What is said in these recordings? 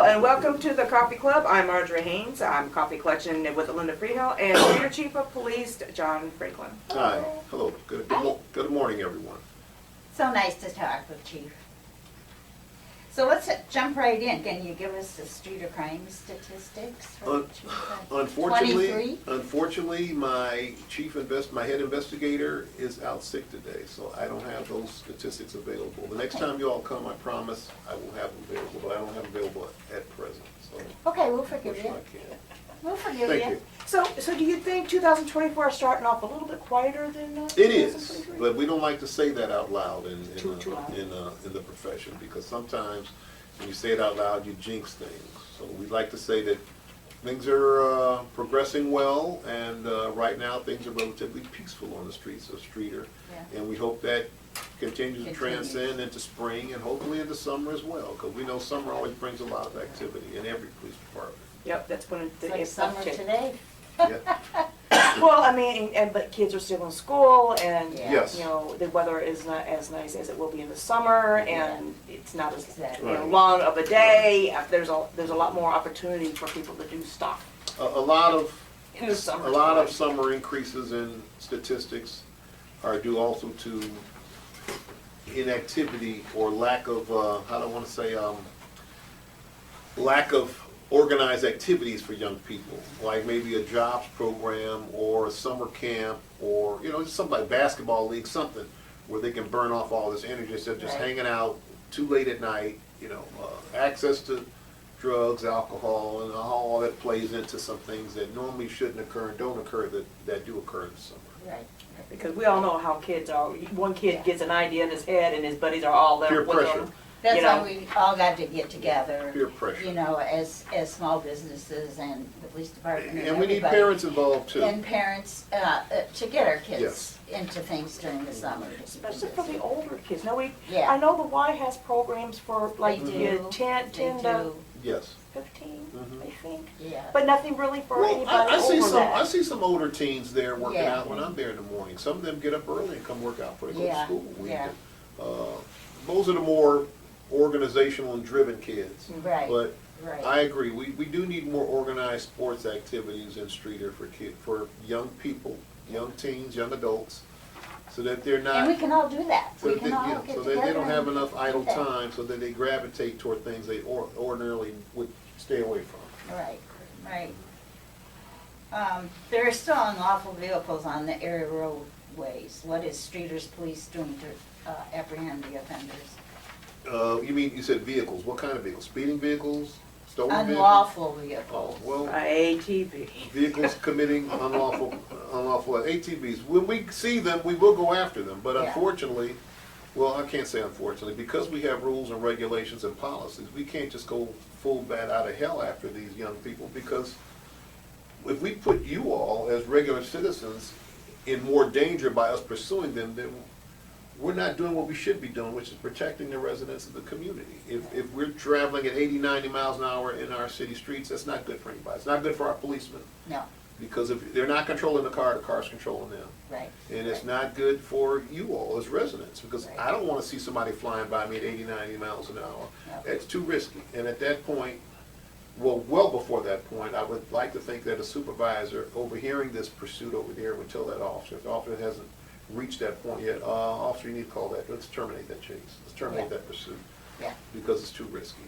Hello and welcome to the Coffee Club. I'm Marjorie Haynes. I'm coffee collection with Linda Freehill and Streator Chief of Police John Franklin. Hi. Hello. Good morning, everyone. So nice to talk with Chief. So let's jump right in. Can you give us the Streator crime statistics for Unfortunately, my head investigator is out sick today, so I don't have those statistics available. The next time you all come, I promise I will have them available, but I don't have them available at present. So okay, we'll forgive you. I can't. We'll forgive Thank you. you. So do you think 2024 is starting off a little bit quieter than It is, 2023? but we don't like to say that out loud in the profession, because sometimes when you say it out loud, you jinx things. So we'd like to say that things are progressing well, and right now things are relatively peaceful on the streets of Streator, and we hope that continues to transcend into spring and hopefully into summer as well, because we know summer always brings a lot of activity in every police department. Yep, that's when It's like summer today. Yeah. Well, I mean, but kids are still in school, and Yes. you know the weather is not as nice as it will be in the summer, and it's not as Right. long of a day. There's a lot more opportunity for people to do stuff A lot of in the summer. summer increases in statistics are due also to inactivity or lack of how do I want to say lack of organized activities for young people, like maybe a jobs program or a summer camp, or just something like basketball league, something where they can burn off all this energy instead of just hanging out too late at night. Access to drugs, alcohol, and all that plays into some things that normally shouldn't occur and don't occur that do occur in the summer. Right. Because we all know how kids are. One kid gets an idea in his head, and his buddies are all there Peer with pressure. him. That's You know. why we all got to get together. Peer pressure. As small businesses and the police department And we need parents involved too. And parents to get our kids Yes. into things during the summer. Especially for the older kids. Now Yeah. I know the Y has programs for like They do. 10 to Yes. 15, Mhm. I think. Yeah. But nothing really for Well, anybody I see over some. that. I see some older teens there working Yeah. out when I'm there in the morning. Some of them get up early and come work out before they go to Yeah. school. Yeah. Those are the more organizational and driven kids. Right. But Right. I agree. We do need more organized sports activities in Streator for young people, young teens, young adults, so that they're not. And we can all do that. So We that can all get so together. that they don't have and enough idle do that. time, so that they gravitate toward things they ordinarily would stay away from. Right, right. There are still unlawful vehicles on the area roadways. What is Streator's police doing to apprehend the offenders? You said vehicles. What kind of vehicles? Speeding vehicles? Stolen vehicles? Unlawful Oh, vehicles. well, ATV. vehicles committing unlawful ATVs. When we see them, we will go after them. But Yeah. unfortunately, well, I can't say unfortunately, because we have rules and regulations and policies, we can't just go full bat out of hell after these young people, because if we put you all as regular citizens in more danger by us pursuing them, then we're not doing what we should be doing, which is protecting the residents of the community. If we're traveling at 80, 90 miles an hour in our city streets, that's not good for anybody. It's not good for our policemen, No, because if they're not controlling the car's controlling them. right. And it's not good for you all as residents, because Right. I don't want to see somebody flying by me at 80, 90 miles an hour. No. It's too risky. And at that point, well before that point, I would like to think that a supervisor overhearing this pursuit over there would tell that officer. If the officer hasn't reached that point yet, officer, you need to call that. Let's terminate that chase. Let's terminate that pursuit, Yeah. because it's too risky.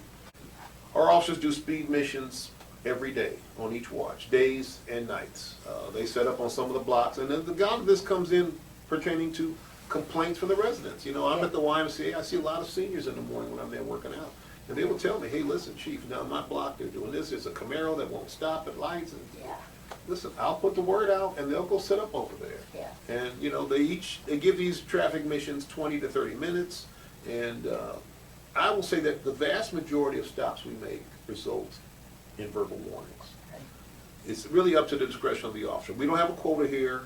Our officers do speed missions every day on each watch, days and nights. They set up on some of the blocks, and then the lot of this comes in pertaining to complaints from the residents. I'm at the YMCA, I see a lot of seniors in the morning when I'm there working out. And they will tell me, hey, listen, chief, now my block, they're doing this, there's a Camaro that won't stop at lights, and Yeah, listen, I'll put the word out, and they'll go set up over there. yeah. And, they give these traffic missions 20 to 30 minutes, and I will say that the vast majority of stops we make result in verbal warnings. Right. It's really up to the discretion of the officer. We don't have a quota here.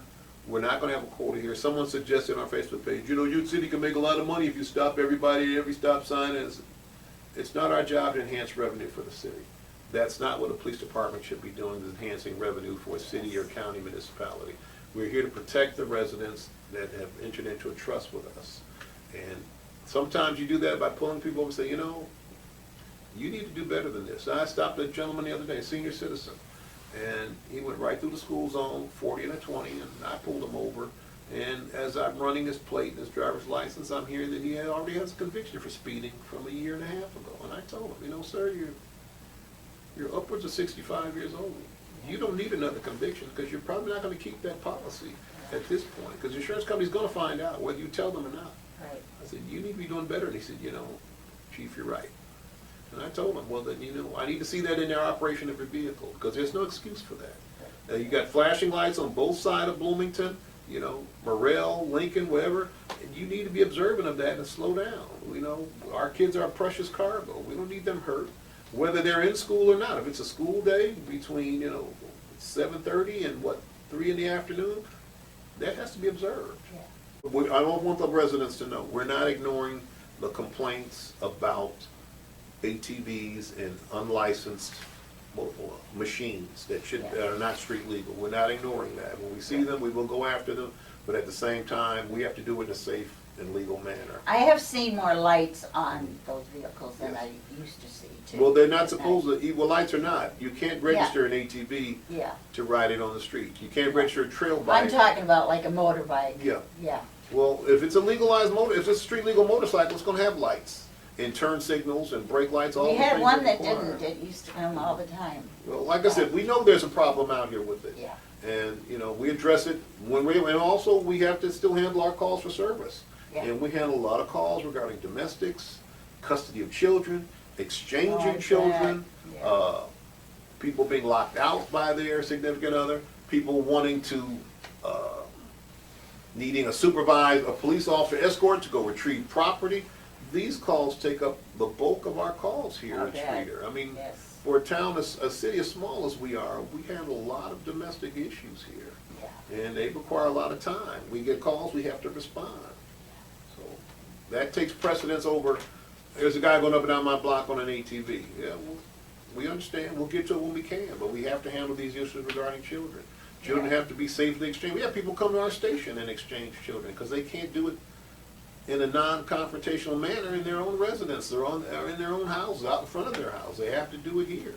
We're not going to have a quota here. Someone suggested on our Facebook page, your city can make a lot of money if you stop everybody at every stop sign. It's not our job to enhance revenue for the city. That's not what a police department should be doing, is enhancing revenue for a city or county municipality. We're here to protect the residents that have entered into a trust with us. And sometimes you do that by pulling people over and say, you need to do better than this. I stopped a gentleman the other day, senior citizen, and he went right through the school zone, 40 and a 20, and I pulled him over. And as I'm running his plate and his driver's license, I'm hearing that he already has a conviction for speeding from a year and a half ago. And I told him, you know, sir, you're upwards of 65 years old. You don't need another conviction because you're probably not going to keep that policy at this point, because the insurance company's going to find out whether you tell them or not. Right. I said, you need to be doing better. And he said, you know, Chief, you're right. And I told him, well, then, you know, I need to see that in their operation of your vehicle, because there's no excuse for that. You got flashing lights on both sides of Bloomington, you know, Morrell, Lincoln, whatever, and you need to be observant of that and slow down. You know, our kids are precious cargo. We don't need them hurt, whether they're in school or not. If it's a school day between, you know, 7:30 and 3 in the afternoon, that has to be observed. Yeah. I don't want the residents to know, we're not ignoring the complaints about ATVs and unlicensed machines that are not street legal. We're not ignoring that. When we see them, we will go after them, but at the same time, we have to do it in a safe and legal manner. I have seen more lights on those vehicles than I used to see too. Well, they're not supposed to, well, lights are not. You can't register an ATV Yeah. to ride it on the street. You can't register a trail bike. I'm talking about like a motorbike. Yeah. Yeah. Well, if it's a legalized if it's a street legal motorcycle, it's gonna have lights and turn signals and brake lights, all the We things had one that required. didn't. It used to come all the time. Well, like I said, we know there's a problem out here with it. Yeah. And, you know, we address it and also we have to still handle our calls for service. Yeah. And we handle a lot of calls regarding domestics, custody of children, exchanging Oh, children, yeah. people being locked out by their significant other, people wanting to, needing a police officer escort to go retrieve property. These calls take up the bulk of our calls here in Okay. Streator. I mean, Yes. for a town, a city as small as we are, we handle a lot of domestic issues here. Yeah. And they require a lot of time. We get calls, we have to respond. So that takes precedence over, there's a guy going up and down my block on an ATV. Yeah, we understand, we'll get to it when we can, but we have to handle these issues regarding children. Children have to be safely exchanged. We have people come to our station and exchange children because they can't do it in a non-confrontational manner in their own residence. They're in their own houses, out in front of their house. They have to do it here.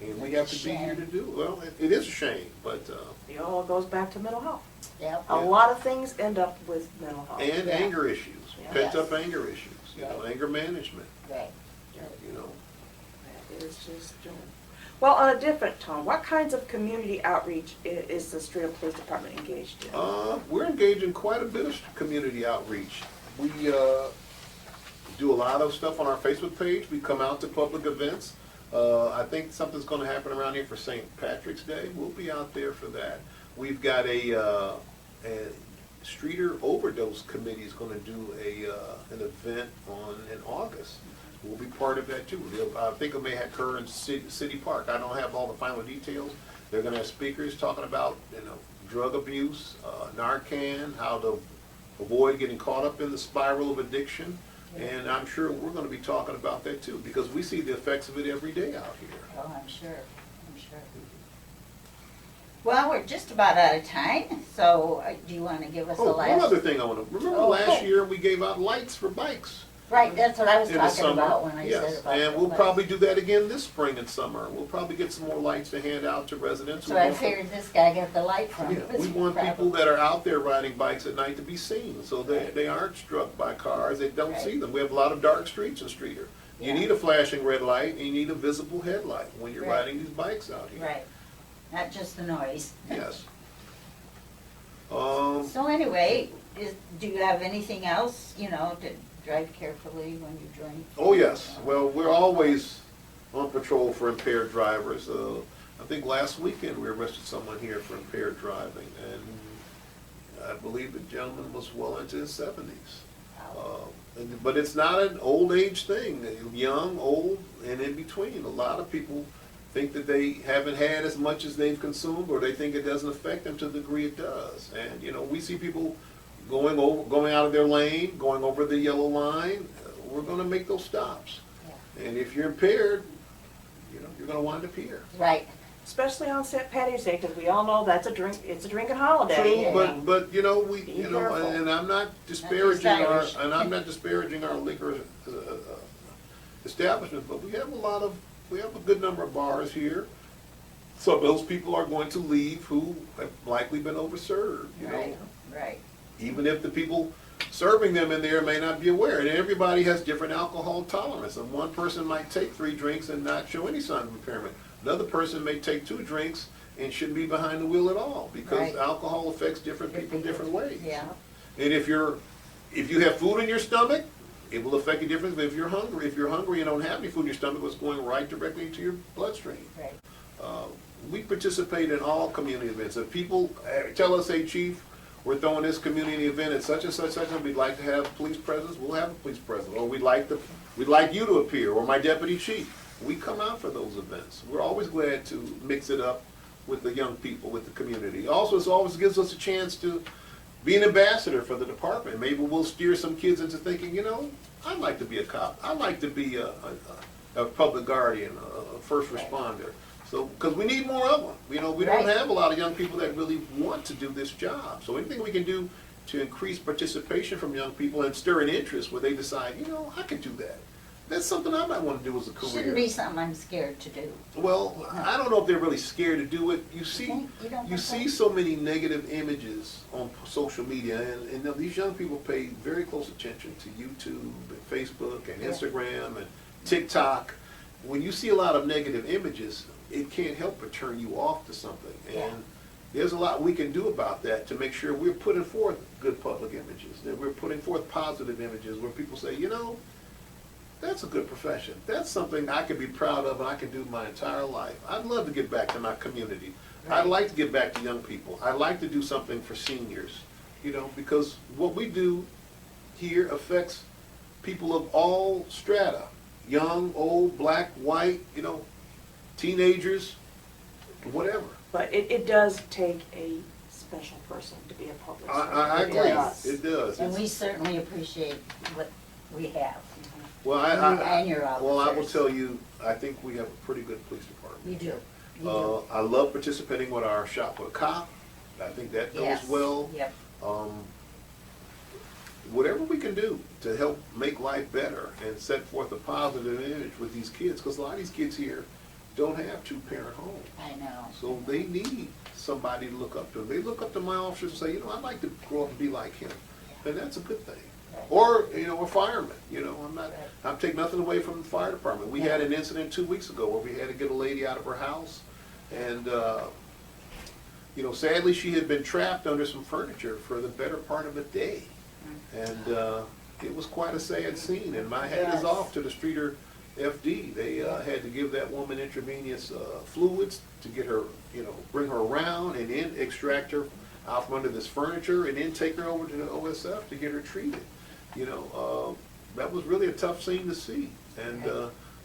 And we have to be here to do it. Well, it is a shame, but, It all goes back to mental health. Yep. A lot of things end up with mental health. and Yeah. anger issues, Yeah. pent-up Yes. anger issues, you know, Right. anger management, Right. you know. It is just, well, on a different tone, what kinds of community outreach is the Streator Police Department engaged in? We're engaged in quite a bit of community outreach. We do a lot of stuff on our Facebook page. We come out to public events. I think something's going to happen around here for St. Patrick's Day. We'll be out there for that. We've got a Streator Overdose Committee is going to do an event in August. We'll be part of that too. I think it may occur in City Park. I don't have all the final details. They're going to have speakers talking about, you know, drug abuse, Narcan, how to avoid getting caught up in the spiral of addiction. And I'm sure we're going to be talking about that too, because we see the effects of it every day out here. Oh, I'm sure. I'm sure. Well, we're just about out of time, so do you want to give us a Oh, last? one other thing I want to, remember Oh, last cool. year we gave out lights for bikes Right, that's what I was in the talking summer? about when I Yes, said about and the we'll lights. probably do that again this spring and summer. We'll probably get some more lights to hand out to residents. So I figured this guy got the light from. Yeah, we want people that are out there riding bikes at night to be seen, so they aren't struck by cars, they don't see them. We have a lot of dark streets in Streator. You Yeah. need a flashing red light, and you need a visible headlight when you're Right. riding these bikes out here. Right, not just the noise. Yes. So anyway, do you have anything else, you know, to drive carefully when you drink? Oh, yes. Well, we're always on patrol for impaired drivers. I think last weekend we arrested someone here for impaired driving, and I believe the gentleman was well into his 70s. But it's not an old age thing, young, old, and in between. A lot of people think that they haven't had as much as they've consumed, or they think it doesn't affect them to the degree it does. And, you know, we see people going out of their lane, going over the yellow line. We're going to make those stops. Yeah. And if you're impaired, you know, you're going to wind up here. Right, Especially on St. Patty's Day, because we all know it's a drinking holiday. True, but you know, Be careful. and I'm not disparaging Irish. our liquor. establishments, but we have a good number of bars here. Some of those people are going to leave who have likely been overserved, you know? Right. Even if the people serving them in there may not be aware. And everybody has different alcohol tolerance. And one person might take 3 drinks and not show any sign of impairment. Another person may take 2 drinks and shouldn't be behind the wheel at all, because Right. alcohol affects different people different ways. Yeah. And if you have food in your stomach, it will affect you differently. If you're hungry and don't have any food in your stomach, it's going right directly into your bloodstream. Right. We participate in all community events. If people tell us, hey, Chief, we're throwing this community event at such and such, and we'd like to have police presence, we'll have a police presence. Or we'd like you to appear, or my deputy chief. We come out for those events. We're always glad to mix it up with the young people, with the community. Also, it always gives us a chance to be an ambassador for the department. Maybe we'll steer some kids into thinking, you know, I'd like to be a cop. I'd like to be a public guardian, a first responder. So, because we need more of them. You know, we don't have a lot of young people that really want to do this job. So anything we can do to increase participation from young people and stir an interest where they decide, you know, I can do that. That's something I might want to do as a career. Shouldn't be something I'm scared to do. Well, I don't know if they're really scared to do it. You don't think see so many negative images on social media, and you know, these young people pay very close attention to YouTube and Facebook and Instagram and TikTok. When you see a lot of negative images, it can't help but turn you off to something. And there's a lot we can do about that to make sure we're putting forth good public images, that we're putting forth positive images where people say, you know, that's a good profession. That's something I can be proud of and I can do my entire life. I'd love to get back to my community. I'd like to get back to young people. I'd like to do something for seniors, you know, because what we do here affects people of all strata, young, old, black, white, you know, teenagers, whatever. But it does take a special person to be a public servant. I It agree. does. It does. And we certainly appreciate what we have. Well, and your well, I will officers. tell you, I think we have a pretty good police department. You do. You do. I love participating with our Shop with a Cop. I think that goes Yes. well. Yep. Whatever we can do to help make life better and set forth a positive image with these kids, because a lot of these kids here don't have 2-parent homes. I know. So they need somebody to look up to. They look up to my officers and say, you know, I'd like to grow up and be like him. And that's a good thing. Or, you know, a fireman, you know, I'm taking nothing away from the fire department. We had an incident 2 weeks ago where we had to get a lady out of her house. And, you know, sadly she had been trapped under some furniture for the better part of a day. And it was quite a sad scene. And my hat is off to the Streator FD. They had to give that woman intravenous fluids to get her, you know, bring her around and then extract her out from under this furniture and then take her over to the OSF to get her treated. You know, that was really a tough scene to see. And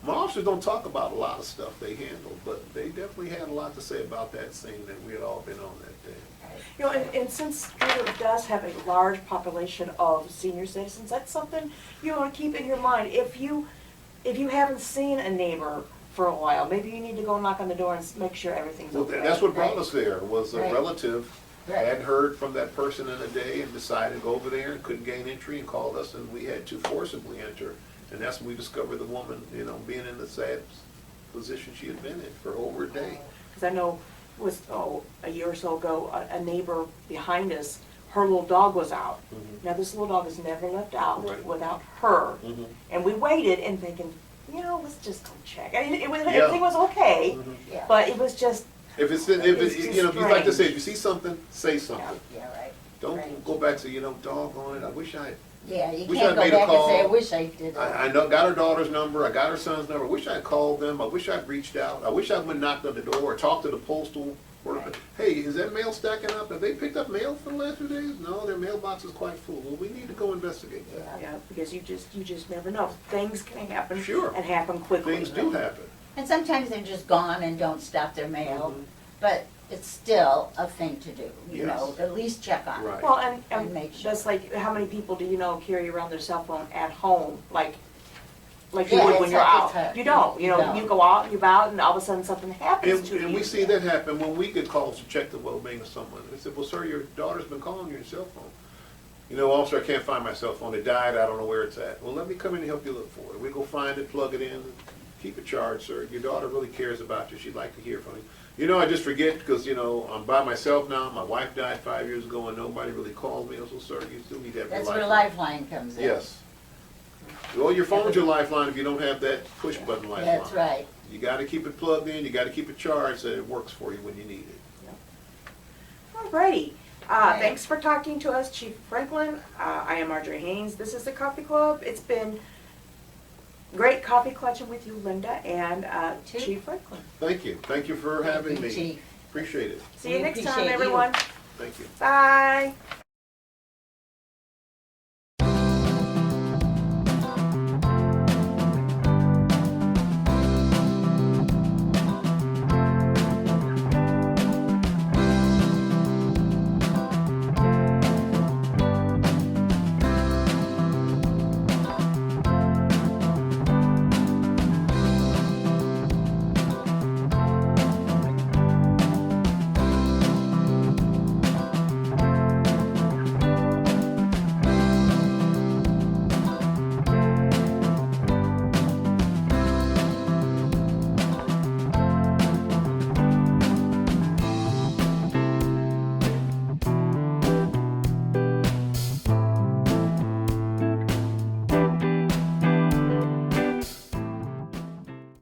my officers don't talk about a lot of stuff they handled, but they definitely had a lot to say about that scene that we had all been on that day. You know, and since Streator does have a large population of senior citizens, that's something you want to keep in your mind. If you haven't seen a neighbor for a while, maybe you need to go knock on the door and make sure everything's Well, okay. that's what brought us there, was a relative Right. hadn't heard from that person in a day and decided to go over there and couldn't gain entry and called us, and we had to forcibly enter. And that's when we discovered the woman, you know, being in the sad position she had been in for over a day. Because I know it was a year or so ago, a neighbor behind us, her little dog was out. Now this little dog has never left out without her. And we waited and thinking, you know, let's just go check. I mean, everything was okay, but it was just. If it's It's you know, if you like to say, strange. if you see something, say something. Yeah, right. Don't go back and say, you know, doggone it, I wish I Yeah, you Wish can't I'd go made a back and say, I call. wish I did. I know, got her daughter's number, I got her son's number, I wish I'd called them, I wish I'd reached out, I wish I went and knocked on the door or talked to the postal worker. Right. Hey, is that mail stacking up? Have they picked up mail for the last few days? No, their mailbox is quite full. Well, we need to go investigate that. Yeah, because you just never know. Things can happen. Sure. And happen quickly. Things do happen. And sometimes they're just gone and don't stop their mail, Mhm. but it's still a thing to do, you Yes. know, at least check on it. Right. Well, And and make sure. that's like, how many people do you know carry around their cell phone at home, like you Yeah, would it's when you're hard- it's out? hard. You don't, you know, You don't. you go out, you're out, and all of a sudden something happens to you. And we see that happen when we get calls to check the well-being of someone. They said, well, sir, your daughter's been calling you on your cell phone. You know, officer, I can't find my cell phone. It died. I don't know where it's at. Well, let me come in and help you look for it. We go find it, plug it in, keep it charged, sir. Your daughter really cares about you. She'd like to hear from you. You know, I just forget because, you know, I'm by myself now. My wife died 5 years ago and nobody really called me. I was, well, sir, you still need to have your That's lifeline. where Lifeline comes in. Yes. Well, your phone's your lifeline if you don't have that push button lifeline. That's right. You gotta keep it plugged in, you gotta keep it charged so it works for you when you need it. Alrighty. Thanks for talking to us, Chief Franklin. I am Marjorie Haynes. This is the Coffee Club. It's been great coffee clutching with you, Linda, and Chief Franklin. Thank you. Thank you for having me. Chief. Appreciate it. See you We next time, appreciate you. everyone. Thank you. Bye.